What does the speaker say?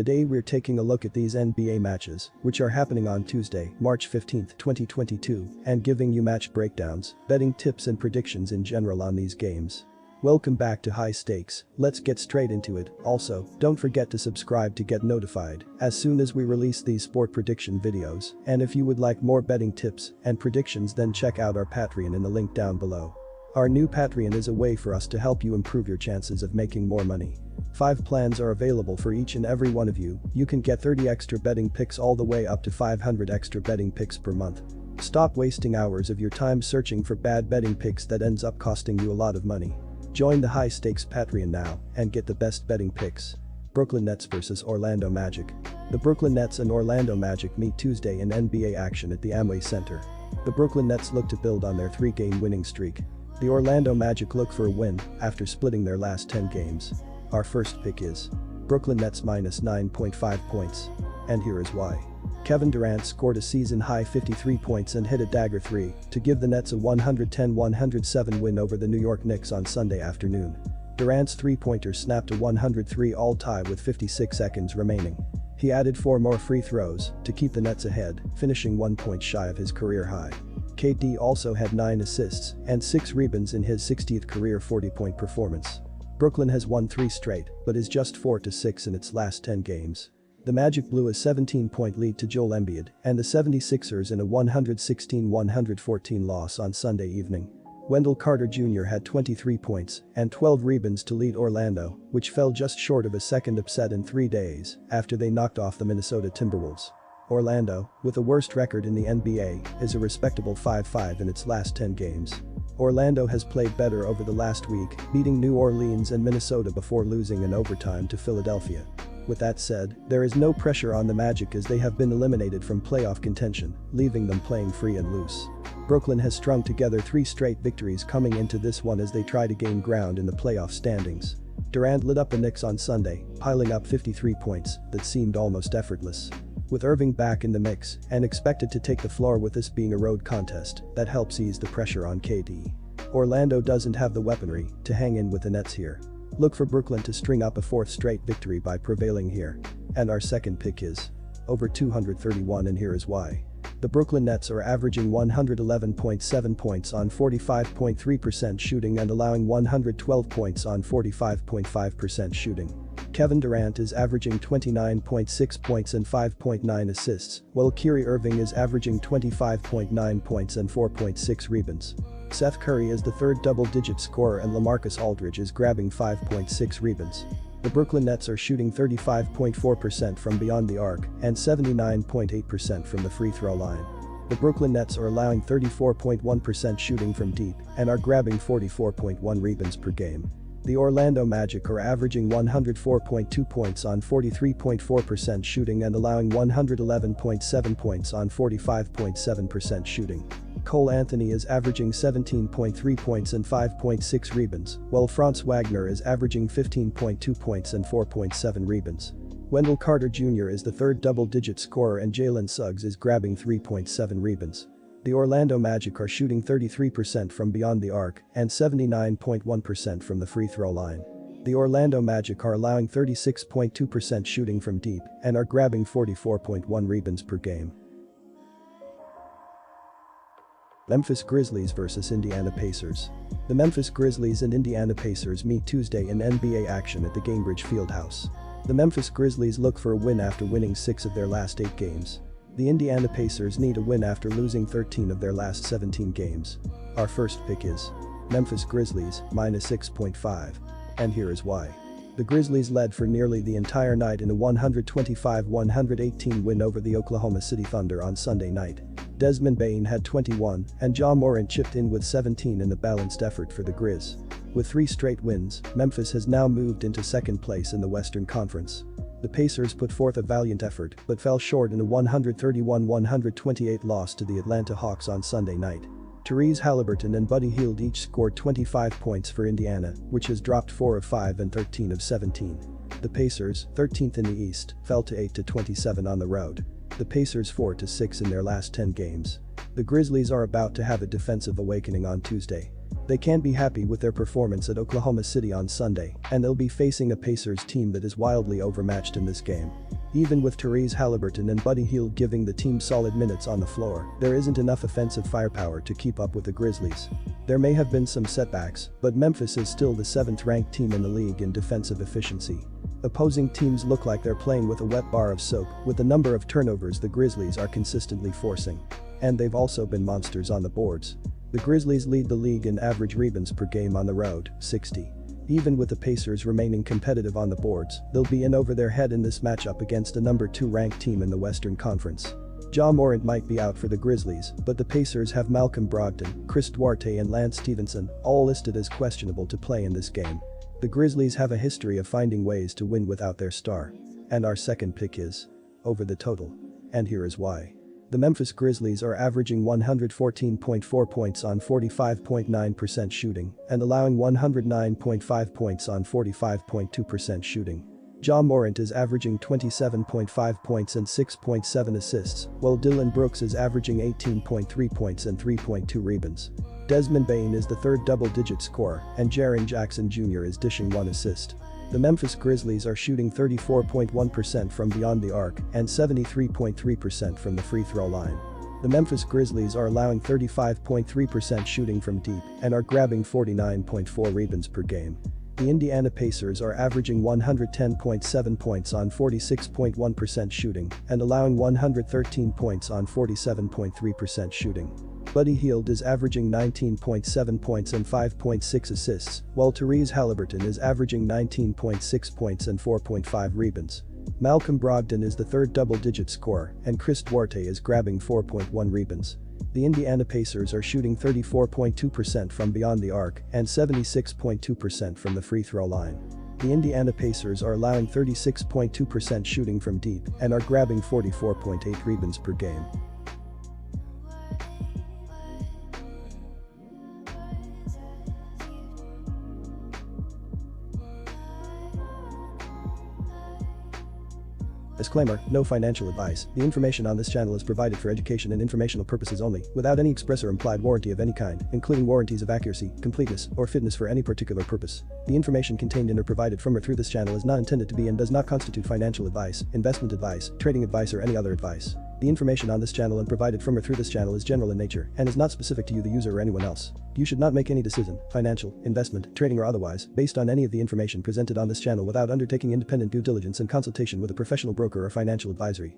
Today we're taking a look at these NBA matches, which are happening on Tuesday, March 15, 2022, and giving you match breakdowns, betting tips and predictions in general on these games. Welcome back to High Stakes, let's get straight into it. Also, don't forget to subscribe to get notified as soon as we release these sport prediction videos, and if you would like more betting tips and predictions, then check out our Patreon in the link down below. Our new Patreon is a way for us to help you improve your chances of making more money. 5 plans are available for each and every one of you. You can get 30 extra betting picks all the way up to 500 extra betting picks per month. Stop wasting hours of your time searching for bad betting picks that ends up costing you a lot of money. Join the High Stakes Patreon now and get the best betting picks. Brooklyn Nets vs Orlando Magic. The Brooklyn Nets and Orlando Magic meet Tuesday in NBA action at the Amway Center. The Brooklyn Nets look to build on their 3-game winning streak. The Orlando Magic look for a win after splitting their last 10 games. Our first pick is Brooklyn Nets minus 9.5 points. And here is why. Kevin Durant scored a season-high 53 points and hit a dagger 3 to give the Nets a 110-107 win over the New York Knicks on Sunday afternoon. Durant's three-pointer snapped a 103 all-tie with 56 seconds remaining. He added 4 more free throws to keep the Nets ahead, finishing 1 point shy of his career high. KD also had 9 assists and 6 rebounds in his 60th career 40-point performance. Brooklyn has won 3 straight, but is just 4-6 in its last 10 games. The Magic blew a 17-point lead to Joel Embiid and the 76ers in a 116-114 loss on Sunday evening. Wendell Carter Jr. had 23 points and 12 rebounds to lead Orlando, which fell just short of a second upset in 3 days after they knocked off the Minnesota Timberwolves. Orlando, with the worst record in the NBA, is a respectable 5-5 in its last 10 games. Orlando has played better over the last week, beating New Orleans and Minnesota before losing in overtime to Philadelphia. With that said, there is no pressure on the Magic as they have been eliminated from playoff contention, leaving them playing free and loose. Brooklyn has strung together 3 straight victories coming into this one as they try to gain ground in the playoff standings. Durant lit up the Knicks on Sunday, piling up 53 points that seemed almost effortless. With Irving back in the mix and expected to take the floor with this being a road contest, that helps ease the pressure on KD. Orlando doesn't have the weaponry to hang in with the Nets here. Look for Brooklyn to string up a 4th straight victory by prevailing here. And our second pick is over 231, and here is why. The Brooklyn Nets are averaging 111.7 points on 45.3% shooting and allowing 112 points on 45.5% shooting. Kevin Durant is averaging 29.6 points and 5.9 assists, while Kyrie Irving is averaging 25.9 points and 4.6 rebounds. Seth Curry is the 3rd double-digit scorer and LaMarcus Aldridge is grabbing 5.6 rebounds. The Brooklyn Nets are shooting 35.4% from beyond the arc and 79.8% from the free throw line. The Brooklyn Nets are allowing 34.1% shooting from deep and are grabbing 44.1 rebounds per game. The Orlando Magic are averaging 104.2 points on 43.4% shooting and allowing 111.7 points on 45.7% shooting. Cole Anthony is averaging 17.3 points and 5.6 rebounds, while Franz Wagner is averaging 15.2 points and 4.7 rebounds. Wendell Carter Jr. is the 3rd double-digit scorer and Jalen Suggs is grabbing 3.7 rebounds. The Orlando Magic are shooting 33% from beyond the arc and 79.1% from the free throw line. The Orlando Magic are allowing 36.2% shooting from deep and are grabbing 44.1 rebounds per game. Memphis Grizzlies vs Indiana Pacers. The Memphis Grizzlies and Indiana Pacers meet Tuesday in NBA action at the Gainbridge Fieldhouse. The Memphis Grizzlies look for a win after winning 6 of their last 8 games. The Indiana Pacers need a win after losing 13 of their last 17 games. Our first pick is Memphis Grizzlies minus 6.5. And here is why. The Grizzlies led for nearly the entire night in a 125-118 win over the Oklahoma City Thunder on Sunday night. Desmond Bane had 21 and Ja Morant chipped in with 17 in the balanced effort for the Grizz. With 3 straight wins, Memphis has now moved into 2nd place in the Western Conference. The Pacers put forth a valiant effort but fell short in a 131-128 loss to the Atlanta Hawks on Sunday night. Therese Halliburton and Buddy Hield each scored 25 points for Indiana, which has dropped 4 of 5 and 13 of 17. The Pacers, 13th in the East, fell to 8-27 on the road. The Pacers 4-6 in their last 10 games. The Grizzlies are about to have a defensive awakening on Tuesday. They can't be happy with their performance at Oklahoma City on Sunday, and they'll be facing a Pacers team that is wildly overmatched in this game. Even with Tyrese Haliburton and Buddy Hield giving the team solid minutes on the floor, there isn't enough offensive firepower to keep up with the Grizzlies. There may have been some setbacks, but Memphis is still the 7th-ranked team in the league in defensive efficiency. Opposing teams look like they're playing with a wet bar of soap with the number of turnovers the Grizzlies are consistently forcing. And they've also been monsters on the boards. The Grizzlies lead the league in average rebounds per game on the road, 60. Even with the Pacers remaining competitive on the boards, they'll be in over their head in this matchup against a number 2 ranked team in the Western Conference. Ja Morant might be out for the Grizzlies, but the Pacers have Malcolm Brogdon, Chris Duarte and Lance Stevenson, all listed as questionable to play in this game. The Grizzlies have a history of finding ways to win without their star. And our second pick is over the total. And here is why. The Memphis Grizzlies are averaging 114.4 points on 45.9% shooting and allowing 109.5 points on 45.2% shooting. Ja Morant is averaging 27.5 points and 6.7 assists, while Dillon Brooks is averaging 18.3 points and 3.2 rebounds. Desmond Bane is the 3rd double-digit scorer, and Jaren Jackson Jr. is dishing 1 assist. The Memphis Grizzlies are shooting 34.1% from beyond the arc and 73.3% from the free throw line. The Memphis Grizzlies are allowing 35.3% shooting from deep and are grabbing 49.4 rebounds per game. The Indiana Pacers are averaging 110.7 points on 46.1% shooting and allowing 113 points on 47.3% shooting. Buddy Hield is averaging 19.7 points and 5.6 assists, while Tyrese Haliburton is averaging 19.6 points and 4.5 rebounds. Malcolm Brogdon is the 3rd double-digit scorer, and Chris Duarte is grabbing 4.1 rebounds. The Indiana Pacers are shooting 34.2% from beyond the arc and 76.2% from the free throw line. The Indiana Pacers are allowing 36.2% shooting from deep and are grabbing 44.8 rebounds per game. Disclaimer, no financial advice. The information on this channel is provided for education and informational purposes only, without any express or implied warranty of any kind, including warranties of accuracy, completeness, or fitness for any particular purpose. The information contained in or provided from or through this channel is not intended to be and does not constitute financial advice, investment advice, trading advice or any other advice. The information on this channel and provided from or through this channel is general in nature and is not specific to you the user or anyone else. You should not make any decision, financial, investment, trading or otherwise, based on any of the information presented on this channel without undertaking independent due diligence and consultation with a professional broker or financial advisory.